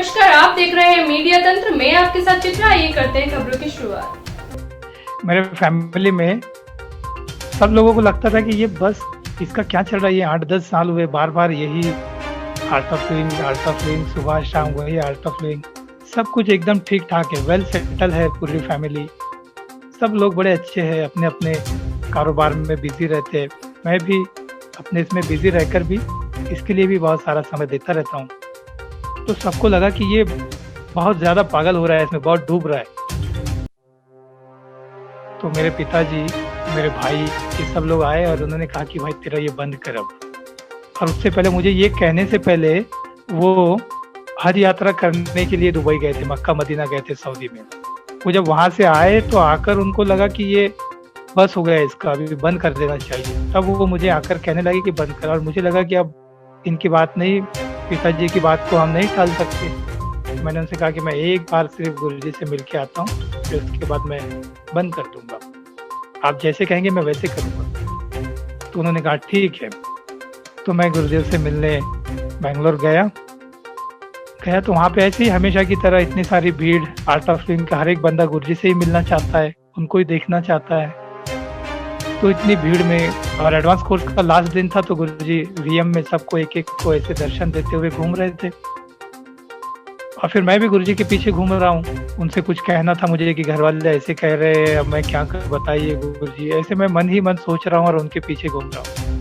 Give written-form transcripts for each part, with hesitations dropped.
नमस्कार, आप देख रहे हैं मीडिया तंत्र में आपके साथ चित्रा। ये करते हैं खबरों की शुरुआत। मेरे फैमिली में सब लोगों को लगता था कि ये बस इसका क्या चल रहा है, ये 8-10 साल हुए बार बार यही आर्ट ऑफ लिविंग, सुबह शाम वही आर्ट ऑफ लिविंग। सब कुछ एकदम ठीक ठाक है, वेल सेटल है पूरी फैमिली। सब लोग बड़े अच्छे हैं, अपने अपने कारोबार में बिजी रहते हैं। मैं भी अपने इसमें बिजी रहकर भी इसके लिए भी बहुत सारा समय देता रहता हूँ। तो सबको लगा कि ये बहुत ज़्यादा पागल हो रहा है, इसमें बहुत डूब रहा है। तो मेरे पिताजी, मेरे भाई, ये सब लोग आए और उन्होंने कहा कि भाई तेरा ये बंद कर अब। और उससे पहले मुझे ये कहने से पहले वो हज यात्रा करने के लिए दुबई गए थे, मक्का मदीना गए थे सऊदी में। वो जब वहाँ से आए तो आकर उनको लगा कि ये बस हो गया, इसका अभी बंद कर देना चाहिए। तब वो मुझे आकर कहने लगे कि बंद कर। और मुझे लगा कि अब इनकी बात नहीं, पिताजी की बात को हम नहीं टाल सकते। तो मैंने उनसे कहा कि मैं एक बार सिर्फ गुरुजी से मिल के आता हूँ, फिर उसके बाद मैं बंद कर दूंगा। आप जैसे कहेंगे मैं वैसे करूँगा। तो उन्होंने कहा ठीक है। तो मैं गुरुदेव से मिलने बेंगलोर गया तो वहाँ पे ऐसे ही हमेशा की तरह इतनी सारी भीड़। आर्ट ऑफ लिविंग का हर एक बंदा गुरुजी से ही मिलना चाहता है, उनको ही देखना चाहता है। तो इतनी भीड़ में, और एडवांस कोर्स का लास्ट दिन था, तो गुरुजी वीएम में सबको एक एक को ऐसे दर्शन देते हुए घूम रहे थे। और फिर मैं भी गुरुजी के पीछे घूम रहा हूँ। उनसे कुछ कहना था मुझे कि घर वाले ऐसे कह रहे हैं, अब मैं क्या कर, बताइए गुरुजी। ऐसे मैं मन ही मन सोच रहा हूँ और उनके पीछे घूम रहा हूँ।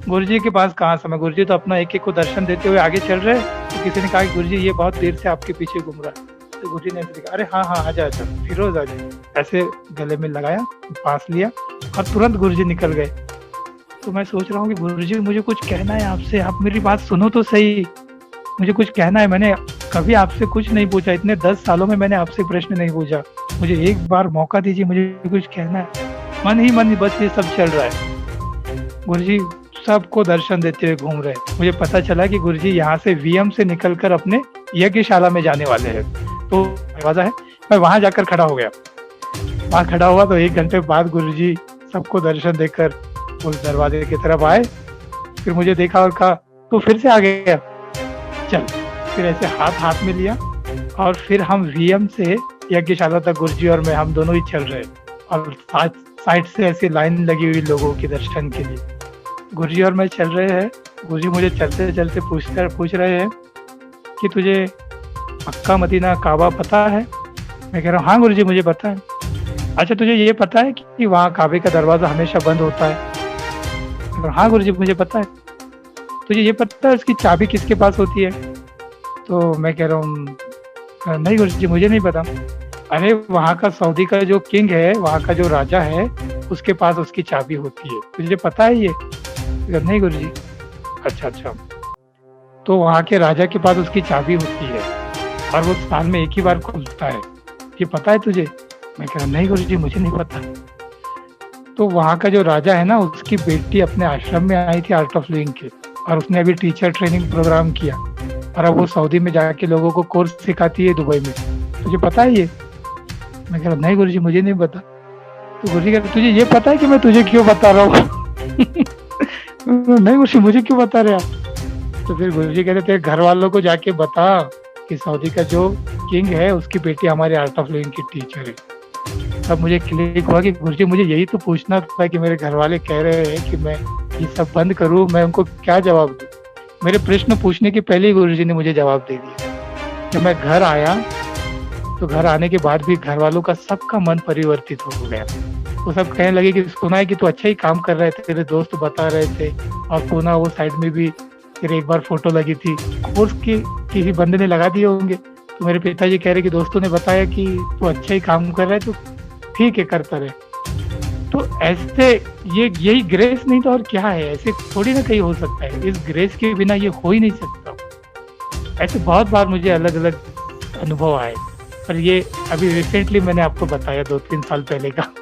गुरुजी के पास कहाँ समय, गुरुजी तो अपना एक एक को दर्शन देते हुए आगे चल रहे। तो किसी ने कहा कि गुरुजी ये बहुत देर से आपके पीछे घूम रहा है। तो गुरुजी ने ऐसे कहा, अरे हाँ हाँ आजा आजा फिरोज आजा। ऐसे गले में लगाया, पास लिया और तुरंत गुरुजी निकल गए। तो मैं सोच रहा हूँ कि गुरुजी मुझे कुछ कहना है आपसे, आप मेरी बात सुनो तो सही, मुझे कुछ कहना है। मैंने कभी आपसे कुछ नहीं पूछा, इतने 10 सालों में मैंने आपसे प्रश्न नहीं पूछा। मुझे एक बार मौका दीजिए, मुझे कुछ कहना है। मन ही मन बस ये सब चल रहा है। गुरुजी सबको दर्शन देते हुए घूम रहे। मुझे पता चला कि गुरुजी यहाँ से वीएम से निकलकर अपने यज्ञशाला में जाने वाले हैं। तो दरवाजा है, मैं वहां जाकर खड़ा हो गया। वहां खड़ा हुआ तो 1 घंटे बाद गुरुजी सबको दर्शन देकर उस दरवाजे की तरफ आए। फिर मुझे देखा और कहा तो फिर से आ गया, चल। फिर ऐसे हाथ में लिया और फिर हम वीएम से यज्ञशाला तक गुरुजी और मैं, हम दोनों ही चल रहे। और साइड से ऐसी लाइन लगी हुई लोगों के दर्शन के लिए। गुरुजी और मैं चल रहे हैं। गुरुजी मुझे चलते चलते पूछ रहे हैं कि तुझे मक्का मदीना काबा पता है? मैं कह रहा हूँ हाँ गुरुजी मुझे पता है। अच्छा तुझे ये पता है कि वहाँ काबे का दरवाजा हमेशा बंद होता है? हाँ गुरुजी मुझे पता है। तुझे ये पता है उसकी चाबी किसके पास होती है? तो मैं कह रहा हूँ नहीं गुरुजी मुझे नहीं पता। अरे वहाँ का सऊदी का जो किंग है, वहाँ का जो राजा है, उसके पास उसकी चाबी होती है, तुझे पता है ये? नहीं गुरुजी। अच्छा। तो वहाँ के राजा के पास उसकी चाबी होती है और वो साल में एक ही बार खुलता है, ये पता है तुझे? मैं कह रहा नहीं गुरुजी मुझे नहीं पता। तो वहाँ का जो राजा है ना, उसकी बेटी अपने आश्रम में आई थी आर्ट ऑफ लिविंग के, और उसने अभी टीचर ट्रेनिंग प्रोग्राम किया और अब वो सऊदी में जाके लोगों को कोर्स सिखाती है दुबई में, तुझे पता है ये? मैं कह रहा नहीं गुरुजी मुझे नहीं पता। तो गुरुजी कह रहे तुझे ये पता है कि मैं तुझे क्यों बता रहा हूँ? नहीं गुरुजी मुझे क्यों बता रहे आप? तो फिर गुरुजी कहते थे घर वालों को जाके बता कि सऊदी का जो किंग है उसकी बेटी हमारे आर्ट ऑफ लिविंग की टीचर है। तब मुझे क्लिक हुआ कि गुरुजी मुझे यही तो पूछना था कि मेरे घर वाले कह रहे हैं कि मैं ये सब बंद करूं, मैं उनको क्या जवाब दूं? मेरे प्रश्न पूछने के पहले ही गुरुजी ने मुझे जवाब दे दिया। जब मैं घर आया तो घर आने के बाद भी घर वालों का सबका मन परिवर्तित हो गया। वो सब कहने लगे कि सुना है कि तू अच्छा ही काम कर रहे थे, तेरे दोस्त बता रहे थे। और सुना वो साइड में भी फिर एक बार फोटो लगी थी, कोर्स की किसी बंदे ने लगा दिए होंगे। तो मेरे पिताजी कह रहे कि दोस्तों ने बताया कि तू अच्छा ही काम कर रहा है, तो ठीक है करता रहे। तो ऐसे यही ग्रेस नहीं तो और क्या है? ऐसे थोड़ी ना कहीं हो सकता है, इस ग्रेस के बिना ये हो ही नहीं सकता। ऐसे बहुत बार मुझे अलग अलग अनुभव आए, पर ये अभी रिसेंटली मैंने आपको बताया 2-3 साल पहले का।